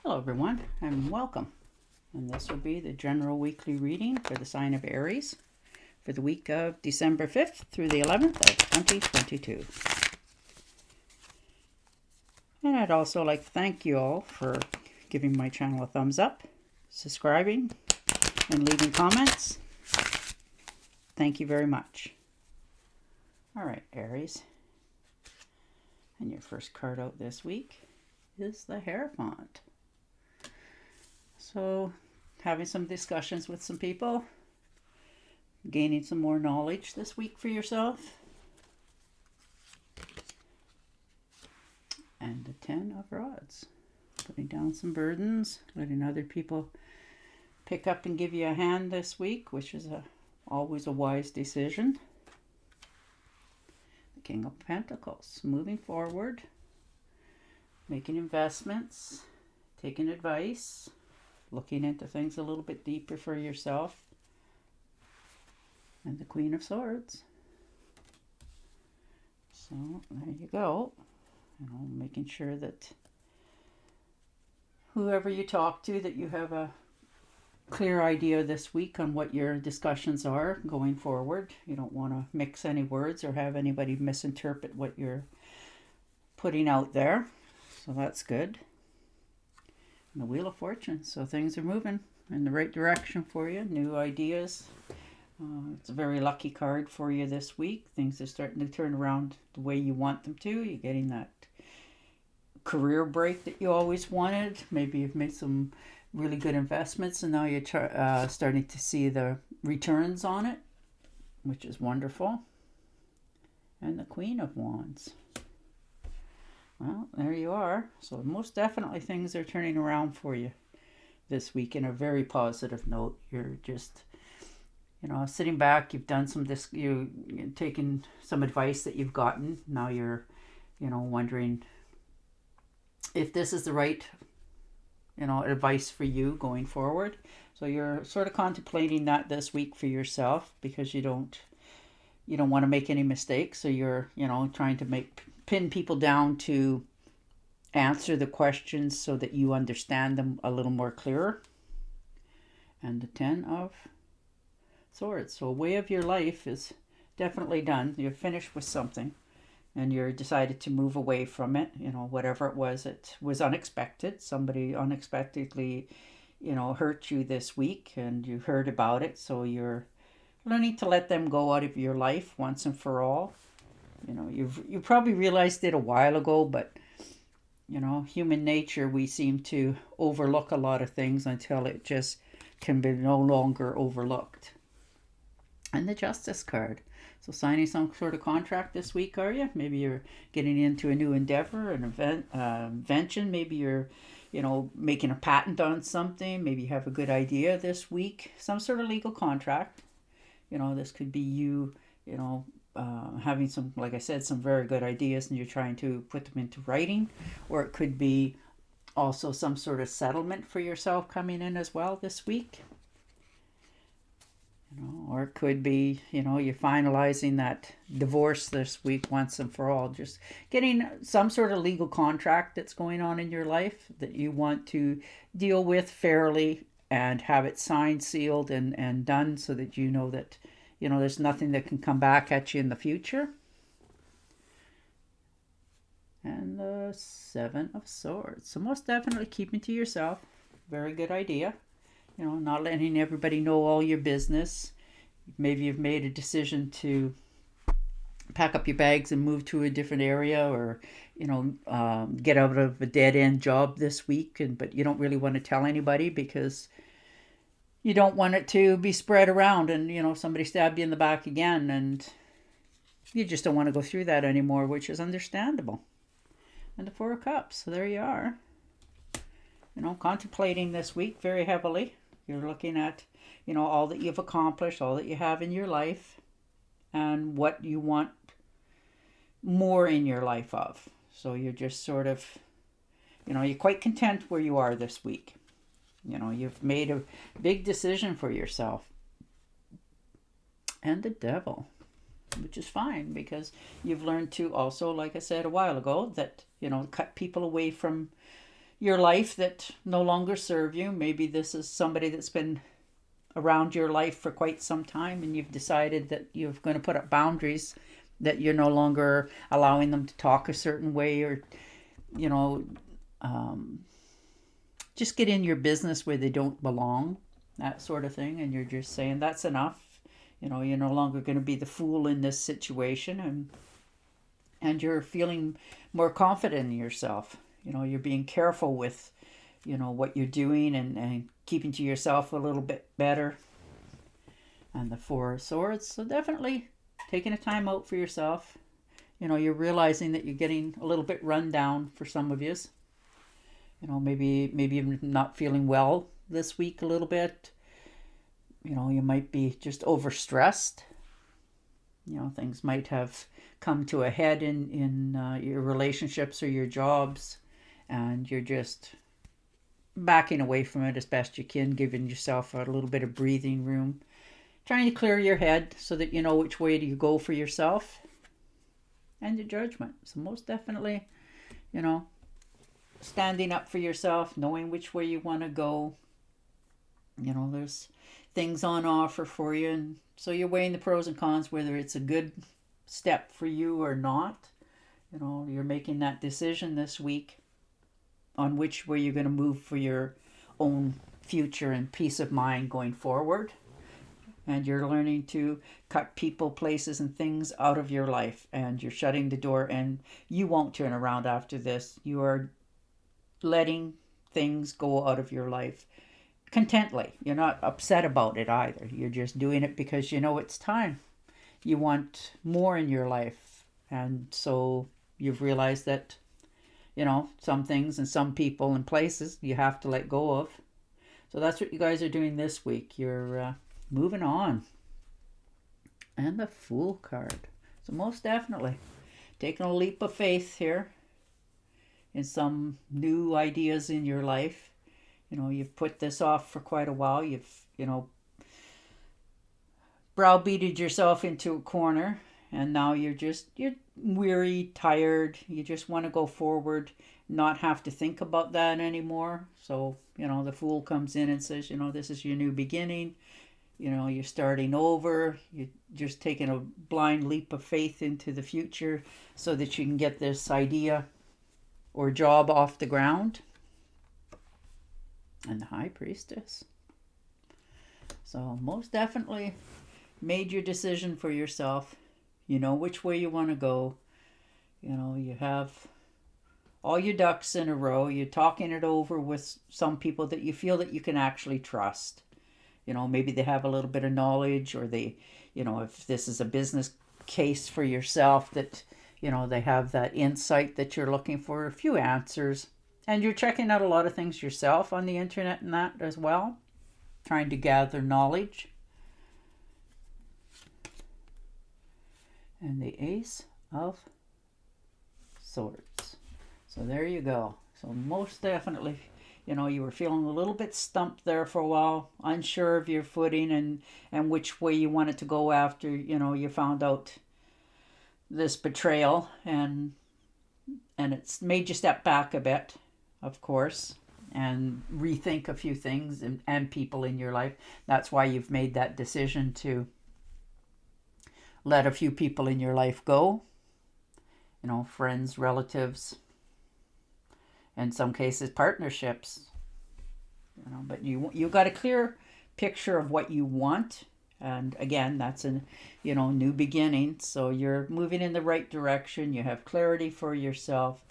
Hello everyone and welcome. And this will be the general weekly reading for the sign of Aries for the week of December 5th through the 11th of 2022. And I'd also like to thank you all for giving my channel a thumbs up, subscribing, and leaving comments. Thank you very much. All right, Aries. And your first card out this week is the Hierophant. So, having some discussions with some people, gaining some more knowledge this week for yourself. And the 10 of Rods. Putting down some burdens, letting other people pick up and give you a hand this week, which is always a wise decision. The King of Pentacles. Moving forward, making investments, taking advice, looking into things a little bit deeper for yourself. And the Queen of Swords. So there you go. Making sure that whoever you talk to, that you have a clear idea this week on what your discussions are going forward. You don't want to mix any words or have anybody misinterpret what you're putting out there. So that's good. And the Wheel of Fortune. So things are moving in the right direction for you. New ideas. It's a very lucky card for you this week. Things are starting to turn around the way you want them to. You're getting that career break that you always wanted. Maybe you've made some really good investments and now you're starting to see the returns on it, which is wonderful. And the Queen of Wands. Well, there you are. So most definitely things are turning around for you this week in a very positive note. You're just, sitting back. You've done you're taking some advice that you've gotten. Now you're, wondering if this is the right, advice for you going forward. So you're sort of contemplating that this week for yourself because you don't want to make any mistakes. So you're, trying to pin people down to answer the questions so that you understand them a little more clearer. And the 10 of Swords. So a way of your life is definitely done. You're finished with something and you're decided to move away from it. Whatever it was unexpected. Somebody unexpectedly, hurt you this week and you heard about it. So you're learning to let them go out of your life once and for all. You probably realized it a while ago, but human nature, we seem to overlook a lot of things until it just can be no longer overlooked. And the Justice card. So signing some sort of contract this week, are you? Maybe you're getting into a new endeavor, an invention. Maybe you're, making a patent on something. Maybe you have a good idea this week. Some sort of legal contract. This could be you, having some, like I said, some very good ideas and you're trying to put them into writing. Or it could be also some sort of settlement for yourself coming in as well this week. Or it could be, you're finalizing that divorce this week once and for all. Just getting some sort of legal contract that's going on in your life that you want to deal with fairly and have it signed, sealed, and done so that you know that, there's nothing that can come back at you in the future. And the 7 of Swords. So most definitely keeping to yourself. Very good idea. Not letting everybody know all your business. Maybe you've made a decision to pack up your bags and move to a different area or, get out of a dead-end job this week. But you don't really want to tell anybody because you don't want it to be spread around and, somebody stabbed you in the back again. And you just don't want to go through that anymore, which is understandable. And the 4 of Cups. So there you are. Contemplating this week very heavily. You're looking at, all that you've accomplished, all that you have in your life, and what you want more in your life of. So you're just sort of, you're quite content where you are this week. You've made a big decision for yourself. And the Devil, which is fine because you've learned to also, like I said a while ago, that, cut people away from your life that no longer serve you. Maybe this is somebody that's been around your life for quite some time, and you've decided that you're going to put up boundaries, that you're no longer allowing them to talk a certain way, or you know um, just get in your business where they don't belong, that sort of thing. And you're just saying that's enough. You're no longer going to be the fool in this situation, and you're feeling more confident in yourself. You're being careful with what you're doing, and keeping to yourself a little bit better. And the Four of Swords, so definitely taking a time out for yourself. You're realizing that you're getting a little bit run down for some of you. Maybe you're not feeling well this week a little bit. You might be just overstressed. Things might have come to a head in your relationships or your jobs, and you're just backing away from it as best you can, giving yourself a little bit of breathing room, trying to clear your head so that you know which way do you go for yourself and your judgment. So most definitely, standing up for yourself, knowing which way you want to go. There's things on offer for you, and so you're weighing the pros and cons, whether it's a good step for you or not. You're making that decision this week on which way you're going to move for your own future and peace of mind going forward. And you're learning to cut people, places, and things out of your life, and you're shutting the door, and you won't turn around after this. You are letting things go out of your life contently. You're not upset about it either. You're just doing it because it's time. You want more in your life, and so you've realized that some things and some people and places you have to let go of. So that's what you guys are doing this week. You're moving on. And the Fool card. So most definitely taking a leap of faith here in some new ideas in your life. You've put this off for quite a while. You've, browbeated yourself into a corner, and now you're weary, tired. You just want to go forward, not have to think about that anymore. So, the Fool comes in and says, this is your new beginning. You're starting over. You're just taking a blind leap of faith into the future so that you can get this idea or job off the ground. And the High Priestess. So most definitely made your decision for yourself. You know which way you want to go. You have all your ducks in a row. You're talking it over with some people that you feel that you can actually trust. Maybe they have a little bit of knowledge, or they, if this is a business case for yourself, that, they have that insight that you're looking for, a few answers. And you're checking out a lot of things yourself on the internet and that as well, trying to gather knowledge. And the Ace of Swords. So there you go. So most definitely, you were feeling a little bit stumped there for a while, unsure of your footing and which way you wanted to go after, you found out this betrayal, and it's made you step back a bit, of course, and rethink a few things and people in your life. That's why you've made that decision to let a few people in your life go, friends, relatives, in some cases partnerships, but you got a clear picture of what you want. And again, that's a new beginning. So you're moving in the right direction. You have clarity for yourself.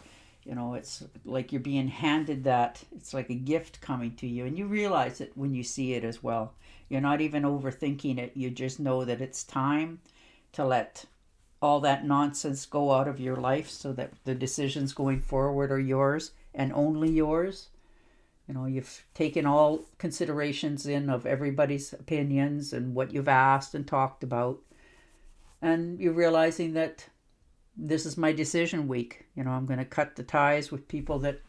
It's like you're being handed that. It's like a gift coming to you, and you realize it when you see it as well. You're not even overthinking it. You just know that it's time to let all that nonsense go out of your life, so that the decisions going forward are yours and only yours. You've taken all considerations in of everybody's opinions and what you've asked and talked about. And you're realizing that this is my decision week. I'm going to cut the ties with people that,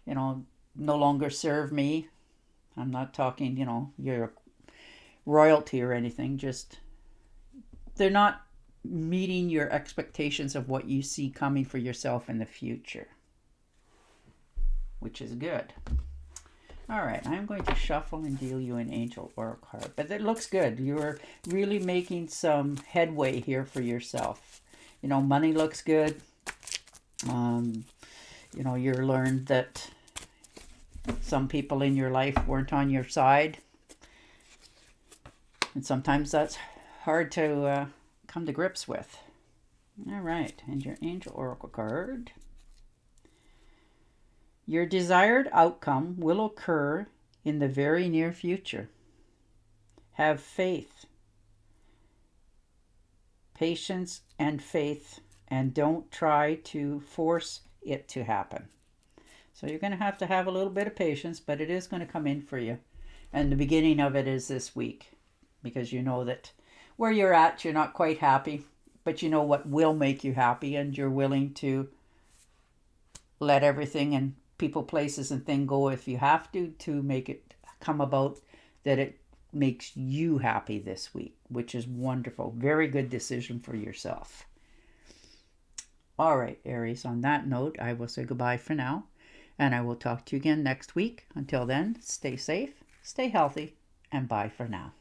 no longer serve me. I'm not talking, you're royalty or anything. Just, they're not meeting your expectations of what you see coming for yourself in the future. which is good. All right, I'm going to shuffle and deal you an angel oracle card. But it looks good. You're really making some headway here for yourself. You know, money looks good. You know, you learned that some people in your life weren't on your side. And sometimes that's hard to come to grips with. All right, and your angel oracle card. Your desired outcome will occur in the very near future. Have faith, patience, and faith, and don't try to force it to happen. So you're going to have a little bit of patience, but it is going to come in for you. And the beginning of it is this week, because you know that where you're at, you're not quite happy, but you know what will make you happy, and you're willing to let everything and people, places, and things go if you have to make it come about that it makes you happy this week, which is wonderful. Very good decision for yourself. All right, Aries, on that note, I will say goodbye for now, and I will talk to you again next week. Until then, stay safe, stay healthy, and bye for now.